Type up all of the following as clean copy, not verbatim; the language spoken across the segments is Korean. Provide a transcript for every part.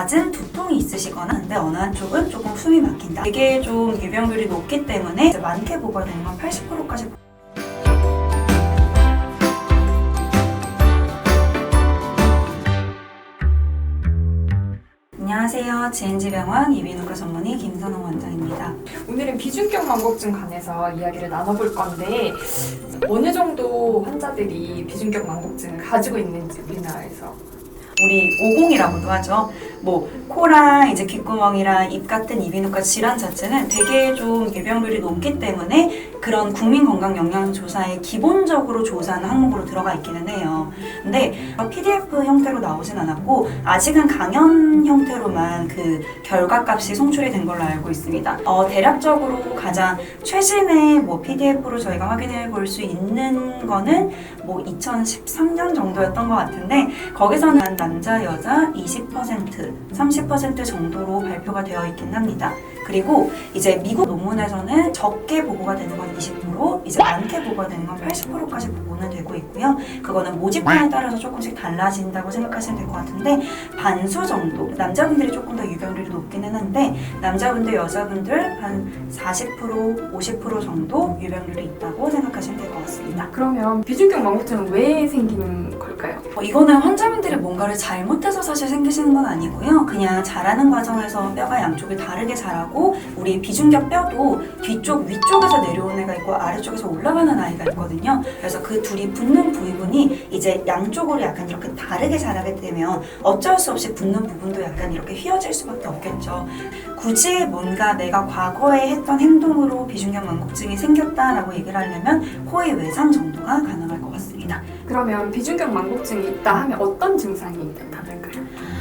잦은 두통이 있으시거나 근데 어느 한쪽은 조금 숨이 막힌다. 이게 좀 유병률이 높기 때문에 이제 많게 보고가 되는 건 80%까지. 안녕하세요. GNG병원 이비인후과 전문의 김선홍 원장입니다. 오늘은 비중격 망곡증 관해서 이야기를 나눠볼 건데 어느 정도 환자들이 비중격 망곡증을 가지고 있는지 우리나라에서 우리 50이라고도 하죠. 코랑 이제 귓구멍이랑 입 같은 이비인후과 질환 자체는 되게 좀 유병률이 높기 때문에 그런 국민건강영양조사에 기본적으로 조사하는 항목으로 들어가 있기는 해요. 근데 PDF 형태로 나오진 않았고 아직은 강연 형태로만 그 결과값이 송출이 된 걸로 알고 있습니다. 대략적으로 가장 최신의 PDF로 저희가 확인해 볼 수 있는 거는 2013년 정도였던 것 같은데 거기서는 남자, 여자 20%, 30% 정도로 발표가 되어 있긴 합니다. 그리고 이제 미국 논문에서는 적게 보고가 되는 건 20%, 이제 많게 보고가 되는 건 80%까지 보고는 되고 있고요. 그거는 모집판에 따라서 조금씩 달라진다고 생각하시면 될 것 같은데 반수 정도, 남자분들이 조금 더 유병률이 높기는 한데 남자분들, 여자분들 한 40%, 50% 정도 유병률이 있다고 생각하시면 될 것 같습니다. 그러면 비중격 망곡증은 왜 생기는 걸까요? 이거는 환자분들이 뭔가를 잘못해서 사실 생기시는 건 아니고요. 그냥 자라는 과정에서 뼈가 양쪽이 다르게 자라고 우리 비중격 뼈도 뒤쪽, 위쪽에서 내려오는 애가 있고 아래쪽에서 올라가는 아이가 있거든요. 그래서 그 둘이 붙는 부분이 이제 양쪽으로 약간 이렇게 다르게 자라게 되면 어쩔 수 없이 붙는 부분도 약간 이렇게 휘어질 수밖에 없겠죠. 굳이 뭔가 내가 과거에 했던 행동으로 비중격 망곡증이 생겼다라고 얘기를 하려면 코의 외상 정도가 가능할 것 같습니다. 그러면 비중격 망곡증이 있다 하면 어떤 증상이 나타날까요?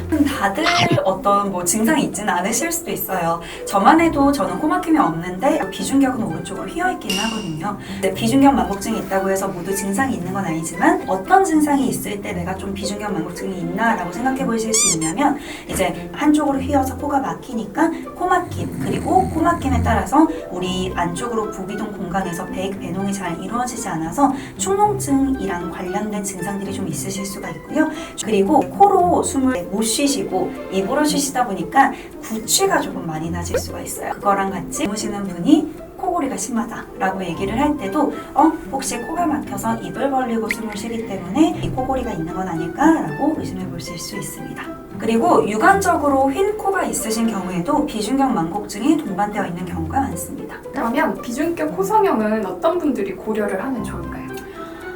다들 어떤 증상이 있지는 않으실 수도 있어요. 저만 해도 저는 코막힘이 없는데 비중격은 오른쪽으로 휘어있기는 하거든요. 근데 비중격 망곡증이 있다고 해서 모두 증상이 있는 건 아니지만 어떤 증상이 있을 때 내가 좀 비중격 망곡증이 있나 라고 생각해 보실 수 있냐면 이제 한쪽으로 휘어서 코가 막히니까 코막힘, 그리고 코막힘에 따라서 우리 안쪽으로 부비동 공간에서 배농이 잘 이루어지지 않아서 축농증이랑 관련된 증상들이 좀 있으실 수가 있고요. 그리고 코로 숨을 못 쉬시고 입으로 쉬시다 보니까 구취가 조금 많이 나실 수가 있어요. 그거랑 같이 주무시는 분이 코골이가 심하다라고 얘기를 할 때도 혹시 코가 막혀서 입을 벌리고 숨을 쉬기 때문에 이 코골이가 있는 건 아닐까라고 의심해 보실 수 있습니다. 그리고 유관적으로 휜 코가 있으신 경우에도 비중격 망곡증이 동반되어 있는 경우가 많습니다. 그러면 비중격 코 성형은 어떤 분들이 고려를 하면 좋을까요?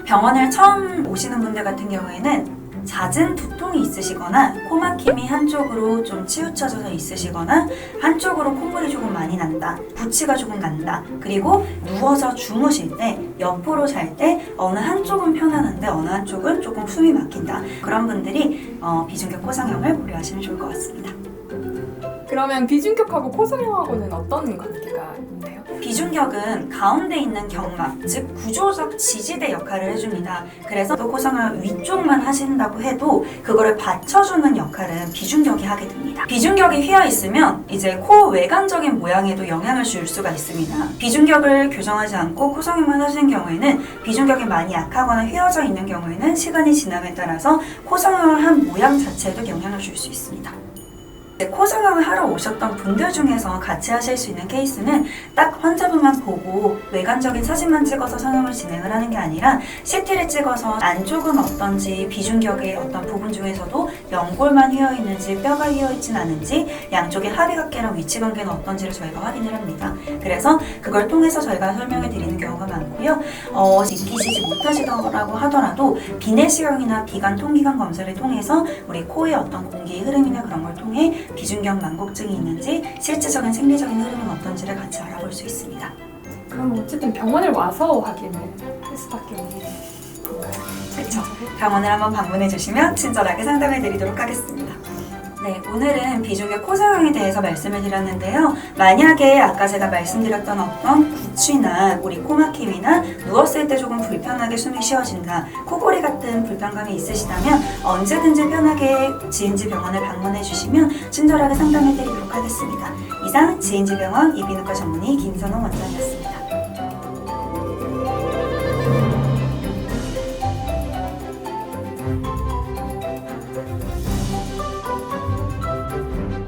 병원을 처음 오시는 분들 같은 경우에는 잦은 두통이 있으시거나 코막힘이 한쪽으로 좀 치우쳐져서 있으시거나 한쪽으로 콧물이 조금 많이 난다, 구취가 조금 난다, 그리고 누워서 주무실 때 옆으로 잘 때 어느 한쪽은 편안한데 어느 한쪽은 조금 숨이 막힌다, 그런 분들이 비중격 코성형을 고려하시면 좋을 것 같습니다. 그러면 비중격하고 코 성형하고는 어떤 관계가 있나요? 비중격은 가운데 있는 경막, 즉 구조적 지지대 역할을 해줍니다. 그래서 코성형을 위쪽만 하신다고 해도 그거를 받쳐주는 역할은 비중격이 하게 됩니다. 비중격이 휘어있으면 이제 코 외관적인 모양에도 영향을 줄 수가 있습니다. 비중격을 교정하지 않고 코성형만 하시는 경우에는 비중격이 많이 약하거나 휘어져 있는 경우에는 시간이 지남에 따라서 코성형을 한 모양 자체에도 영향을 줄 수 있습니다. 코성형을 하러 오셨던 분들 중에서 같이 하실 수 있는 케이스는 딱 환자분만 보고 외관적인 사진만 찍어서 성형을 진행을 하는 게 아니라 CT를 찍어서 안쪽은 어떤지, 비중격의 어떤 부분 중에서도 연골만 휘어있는지 뼈가 휘어있진 않은지 양쪽의 합의각계랑 위치관계는 어떤지를 저희가 확인을 합니다. 그래서 그걸 통해서 저희가 설명을 드리는 경우가 많고요. 입히시지 못하시더라고 하더라도 비내시경이나 비관 통기관 검사를 통해서 우리 코의 어떤 공기 흐름이나 그런 걸 통해 비중격 망곡증이 있는지 실제적인 생리적인 흐름은 어떤지를 같이 알아볼 수 있습니다. 그럼 어쨌든 병원을 와서 확인을 할 수밖에 없는 건가요? 그렇죠. 병원을 한번 방문해 주시면 친절하게 상담해 드리도록 하겠습니다. 네, 오늘은 비중격 코성형에 대해서 말씀을 드렸는데요. 만약에 아까 제가 말씀드렸던 어떤 구취나 우리 코막힘이나 누웠을 때 조금 불편하게 숨이 쉬어진다, 코골이 같은 불편감이 있으시다면 언제든지 편하게 GNG 병원을 방문해 주시면 친절하게 상담해 드리도록 하겠습니다. 이상 GNG 병원 이비인후과 전문의 김선홍 원장이었습니다.